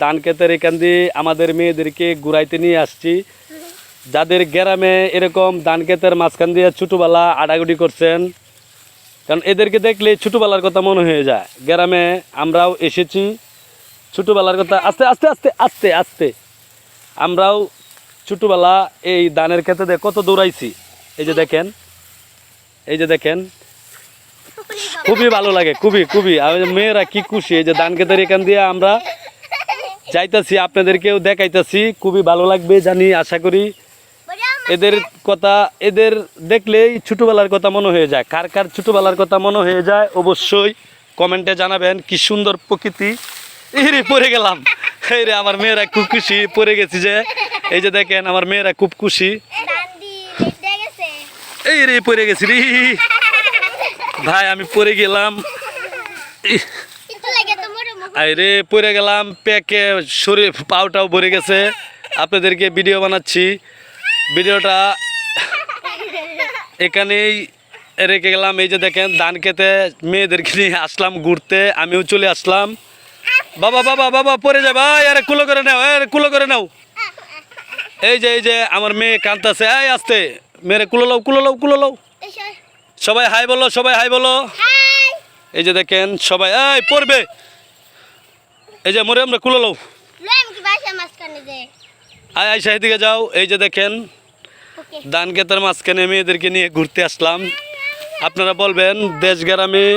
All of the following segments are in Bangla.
ধান ক্ষেতের এখান দিয়ে আমাদের মেয়েদেরকে ঘুরাইতে নিয়ে আসছি। যাদের গ্রামে এরকম ধান ক্ষেতের মাঝখান দিয়ে ছোটোবেলা আডাগুডি করছেন, কারণ এদেরকে দেখলে ছোটোবেলার কথা মনে হয়ে যায়। গ্রামে আমরাও এসেছি, ছোটোবেলার কথা আস্তে আস্তে আস্তে আস্তে আস্তে আমরাও ছোটোবেলা এই ধানের ক্ষেতে দিয়ে কত দৌড়াইছি। এই যে দেখেন, এই যে দেখেন, খুবই ভালো লাগে, খুবই খুবই। মেয়েরা কি খুশি, এই যে ধান ক্ষেতের এখান দিয়ে আমরা যাইতাছি, আপনাদেরকেও দেখাইতাছি, খুবই ভালো লাগবে জানি, আশা করি। এদের কথা, এদের দেখলেই ছোটোবেলার কথা মনে হয়ে যায়। কার কার ছোটোবেলার কথা মনে হয়ে যায় অবশ্যই কমেন্টে জানাবেন। কি সুন্দর প্রকৃতি। এই রে পড়ে গেলাম, এই রে আমার মেয়েরা খুব খুশি, পড়ে গেছি যে। এই যে দেখেন আমার মেয়েরা খুব খুশি। এই রে পড়ে গেছি রে ভাই, আমি পড়ে গেলাম, আরে পড়ে গেলাম, প্যাকে শরীর পাউটাও ভরে গেছে। আপনাদেরকে ভিডিও বানাচ্ছি, ভিডিওটা এখানেই রেখে গেলাম। এই যে দেখেন ধান খেতে মেয়েদেরকে নিয়ে আসলাম ঘুরতে, আমিও চলে আসলাম। বাবা বাবা বাবা পড়ে যায় ভাই, আরে কুলো করে নাও, আরে কুলো করে নাও। এই যে আমার মেয়ে কাঁদতেছে, এই আসতে মেরে কুলো লাও, কুলো লাও, কুলো লাও। সবাই হাই বলো, সবাই হাই বলো। এই যে দেখেন সবাই, এই পড়বে, এই যে মরে আমরা কুলো লাও, আয় আয় সেদিকে যাও। এই যে দেখেন ধান ক্ষেতের মাঝখানে মেয়েদেরকে নিয়ে ঘুরতে আসলাম। আপনারা বলবেন দেশ গ্রামে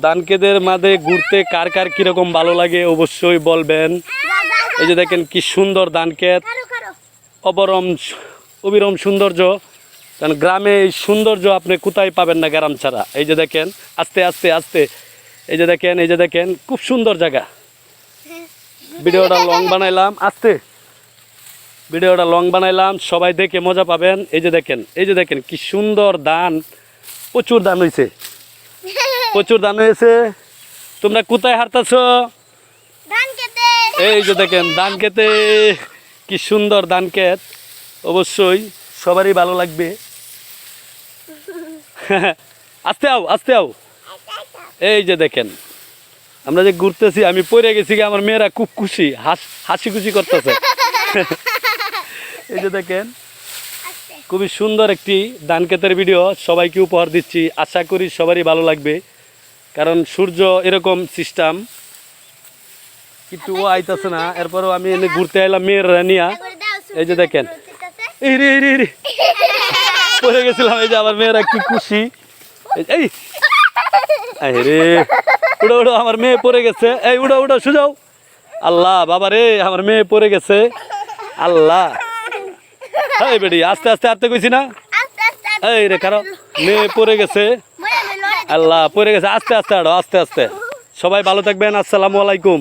ধান ক্ষেতের মাঝে ঘুরতে কার কার কীরকম ভালো লাগে অবশ্যই বলবেন। এই যে দেখেন কি সুন্দর ধান ক্ষেত, অবিরম সৌন্দর্য। কারণ গ্রামে এই সৌন্দর্য আপনি কোথায় পাবেন না গ্রাম ছাড়া। এই যে দেখেন আস্তে আস্তে আস্তে, এই যে দেখেন, এই যে দেখেন খুব সুন্দর জায়গা। ভিডিওটা লং বানাইলাম, আস্তে ভিডিওটা লং বানাইলাম, সবাই দেখে মজা পাবেন। এই যে দেখেন, এই যে দেখেন কি সুন্দর ধান, প্রচুর ধান হয়েছে, প্রচুর ধান হয়েছে। তোমরা কোথায় হারতাছ? এই যে দেখেন ধান খেতে, কি সুন্দর ধান ক্ষেত, অবশ্যই সবারই ভালো লাগবে। আস্তে আও, আস্তে আও। এই যে দেখেন আমরা যে ঘুরতেছি, আমি পড়ে গেছি, আমার মেয়েরা খুব খুশি, হাসি খুশি করতেছে। এই যে দেখেন খুবই সুন্দর একটি ধান ক্ষেতের ভিডিও সবাইকে উপহার দিচ্ছি, আশা করি সবারই ভালো লাগবে। কারণ সূর্য এরকম সিস্টেম, কিন্তু ও আইতাছে না, এরপরও আমি এনে ঘুরতে এলাম মেয়েরা নিয়া। এই যে দেখেন, এই রে এই রে রে পড়ে গেছিলাম। এই যে আমার মেয়েরা কি খুশি। এই রে উড়ো উড়ো, আমার মেয়ে পড়ে গেছে। এই উড়ো উড়ো সুজাও। আল্লাহ বাবা রে, আমার মেয়ে পড়ে গেছে। আল্লাহ, এই বেডি আস্তে আস্তে আস্তে কইছি না। এই রে কারো মেয়ে পড়ে গেছে, আল্লাহ পড়ে গেছে। আস্তে আস্তে আড়ো, আস্তে আস্তে। সবাই ভালো থাকবেন, আসসালামু আলাইকুম।